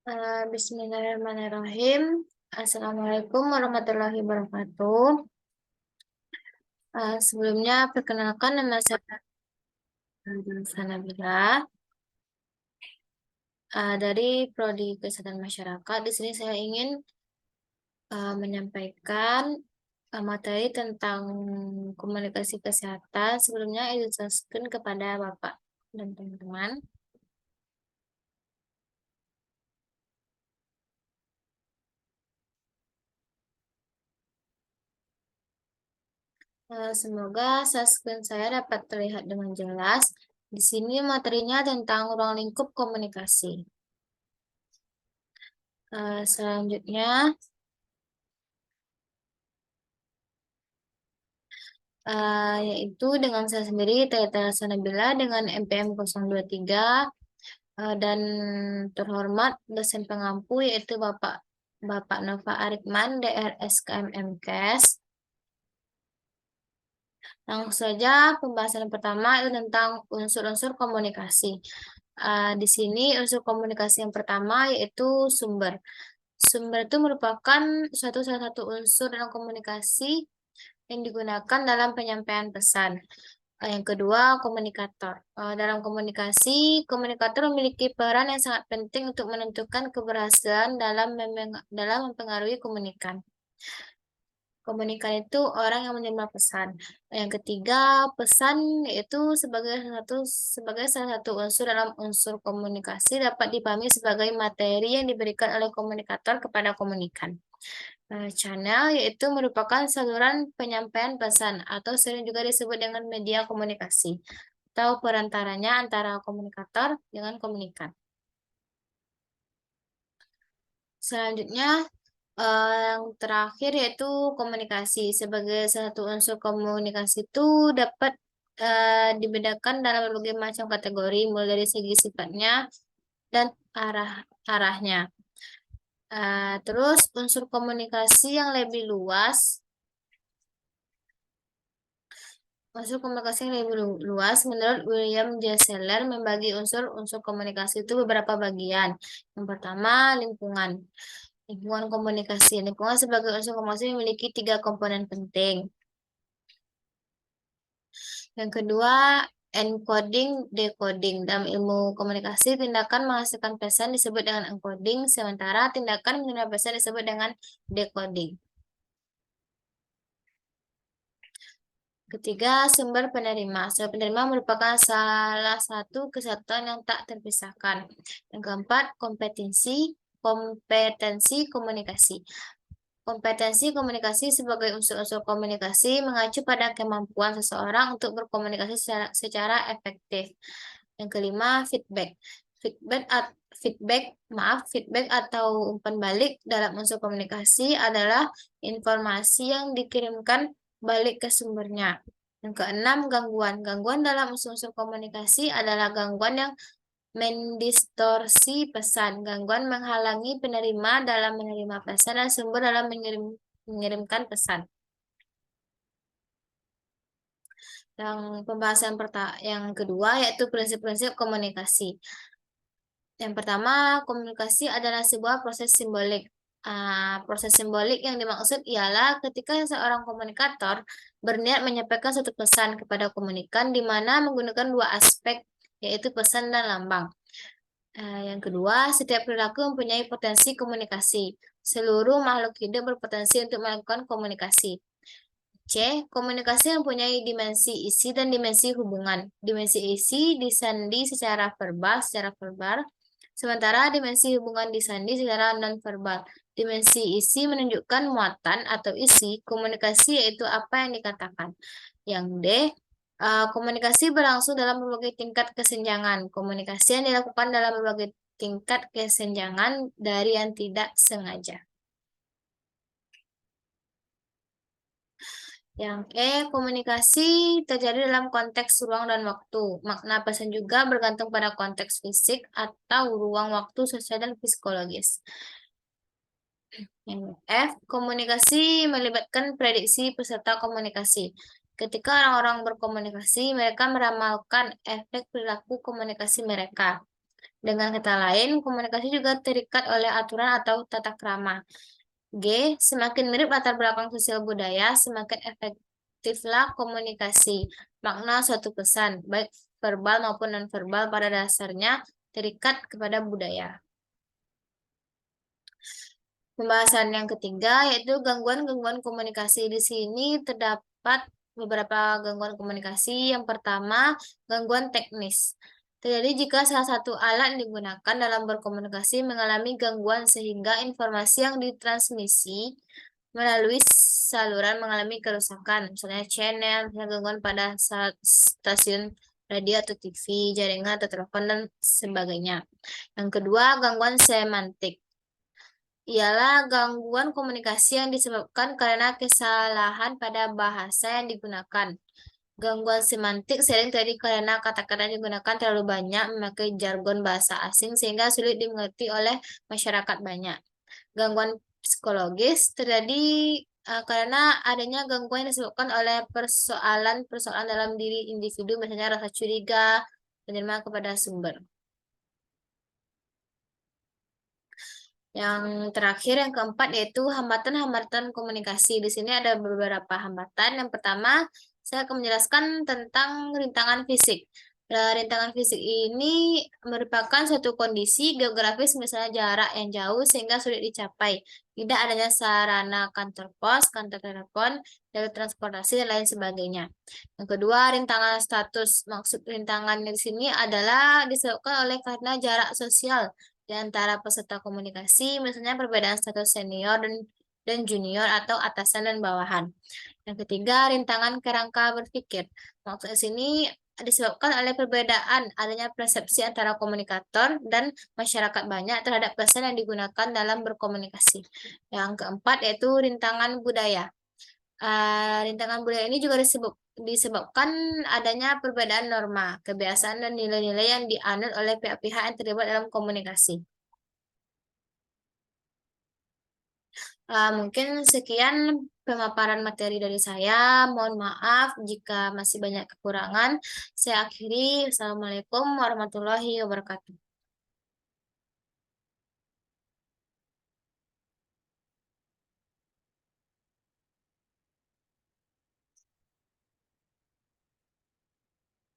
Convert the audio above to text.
Bismillahirrahmanirrahim. Assalamualaikum warahmatullahi wabarakatuh. Sebelumnya perkenalkan nama saya Sanabila dari Prodi Kesehatan Masyarakat. Di sini saya ingin menyampaikan materi tentang komunikasi kesehatan. Sebelumnya dijelaskan kepada Bapak dan teman-teman. Semoga screen saya dapat terlihat dengan jelas. Di sini materinya tentang ruang lingkup komunikasi. Selanjutnya, yaitu dengan saya sendiri, Teta Sanabila, dengan MPM 023, dan terhormat dosen pengampu, yaitu Bapak Nova Arikman, DRSKM MKes. Langsung saja pembahasan pertama itu tentang unsur-unsur komunikasi. Di sini unsur komunikasi yang pertama yaitu sumber. Sumber itu merupakan salah satu unsur dalam komunikasi yang digunakan dalam penyampaian pesan. Yang kedua, komunikator. Dalam komunikasi, komunikator memiliki peran yang sangat penting untuk menentukan keberhasilan dalam mempengaruhi komunikan. Komunikan itu orang yang menerima pesan. Yang ketiga, pesan yaitu sebagai salah satu unsur dalam unsur komunikasi dapat dipahami sebagai materi yang diberikan oleh komunikator kepada komunikan. Channel yaitu merupakan saluran penyampaian pesan atau sering juga disebut dengan media komunikasi atau perantaranya antara komunikator dengan komunikan. Selanjutnya, yang terakhir yaitu komunikasi. Sebagai salah satu unsur komunikasi itu dapat dibedakan dalam berbagai macam kategori, mulai dari segi sifatnya dan arahnya. Terus unsur komunikasi yang lebih luas. Unsur komunikasi yang lebih luas, menurut William J. Seller, membagi unsur-unsur komunikasi itu beberapa bagian. Yang pertama, lingkungan. Lingkungan komunikasi. Lingkungan sebagai unsur komunikasi memiliki 3 komponen penting. Yang kedua, encoding, decoding. Dalam ilmu komunikasi, tindakan menghasilkan pesan disebut dengan encoding, sementara tindakan menerima pesan disebut dengan decoding. Ketiga, sumber penerima. Sumber penerima merupakan salah satu kesatuan yang tak terpisahkan. Yang keempat, kompetensi komunikasi. Kompetensi komunikasi sebagai unsur-unsur komunikasi mengacu pada kemampuan seseorang untuk berkomunikasi secara efektif. Yang kelima, feedback. Feedback atau umpan balik dalam unsur komunikasi adalah informasi yang dikirimkan balik ke sumbernya. Yang keenam, gangguan. Gangguan dalam unsur-unsur komunikasi adalah gangguan yang mendistorsi pesan. Gangguan menghalangi penerima dalam menerima pesan dan sumber dalam mengirimkan pesan. Yang pembahasan yang kedua yaitu prinsip-prinsip komunikasi. Yang pertama, komunikasi adalah sebuah proses simbolik. Proses simbolik yang dimaksud ialah ketika seorang komunikator berniat menyampaikan suatu pesan kepada komunikan di mana menggunakan 2 aspek, yaitu pesan dan lambang. Yang kedua, setiap perilaku mempunyai potensi komunikasi. Seluruh makhluk hidup berpotensi untuk melakukan komunikasi. C. Komunikasi mempunyai dimensi isi dan dimensi hubungan. Dimensi isi disandi secara verbal, sementara dimensi hubungan disandi secara non-verbal. Dimensi isi menunjukkan muatan atau isi komunikasi, yaitu apa yang dikatakan. Yang D. Komunikasi berlangsung dalam berbagai tingkat kesenjangan. Komunikasi yang dilakukan dalam berbagai tingkat kesenjangan dari yang tidak sengaja. Yang E, komunikasi terjadi dalam konteks ruang dan waktu. Makna pesan juga bergantung pada konteks fisik atau ruang waktu sosial dan psikologis. Yang F, komunikasi melibatkan prediksi peserta komunikasi. Ketika orang-orang berkomunikasi, mereka meramalkan efek perilaku komunikasi mereka. Dengan kata lain, komunikasi juga terikat oleh aturan atau tata krama. G. Semakin mirip latar belakang sosial budaya, semakin efektiflah komunikasi. Makna suatu pesan, baik verbal maupun nonverbal pada dasarnya terikat kepada budaya. Pembahasan yang ketiga yaitu gangguan-gangguan komunikasi. Di sini terdapat beberapa gangguan komunikasi. Yang pertama, gangguan teknis. Terjadi jika salah satu alat yang digunakan dalam berkomunikasi mengalami gangguan sehingga informasi yang ditransmisi melalui saluran mengalami kerusakan, misalnya channel, misalnya gangguan pada stasiun radio atau TV, jaringan atau telepon dan sebagainya. Yang kedua, gangguan semantik ialah gangguan komunikasi yang disebabkan karena kesalahan pada bahasa yang digunakan. Gangguan semantik sering terjadi karena kata-kata yang digunakan terlalu banyak memakai jargon bahasa asing sehingga sulit dimengerti oleh masyarakat banyak. Gangguan psikologis terjadi karena adanya gangguan yang disebabkan oleh persoalan-persoalan dalam diri individu, misalnya rasa curiga, penerimaan kepada sumber. Yang terakhir, yang keempat, yaitu hambatan-hambatan komunikasi. Di sini ada beberapa hambatan. Yang pertama, saya akan menjelaskan tentang rintangan fisik. Rintangan fisik ini merupakan suatu kondisi geografis, misalnya jarak yang jauh sehingga sulit dicapai. Tidak adanya sarana kantor pos, kantor telepon, jalur transportasi, dan lain sebagainya. Yang kedua, rintangan status. Maksud rintangan di sini adalah disebabkan oleh karena jarak sosial di antara peserta komunikasi, misalnya perbedaan status senior dan junior atau atasan dan bawahan. Yang ketiga, rintangan kerangka berpikir. Maksud sini disebabkan oleh perbedaan adanya persepsi antara komunikator dan masyarakat banyak terhadap pesan yang digunakan dalam berkomunikasi. Yang keempat yaitu rintangan budaya. Rintangan budaya ini juga disebabkan adanya perbedaan norma, kebiasaan, dan nilai-nilai yang dianut oleh pihak-pihak yang terlibat dalam komunikasi. Mungkin sekian pemaparan materi dari saya. Mohon maaf jika masih banyak kekurangan. Saya akhiri. Assalamualaikum warahmatullahi wabarakatuh.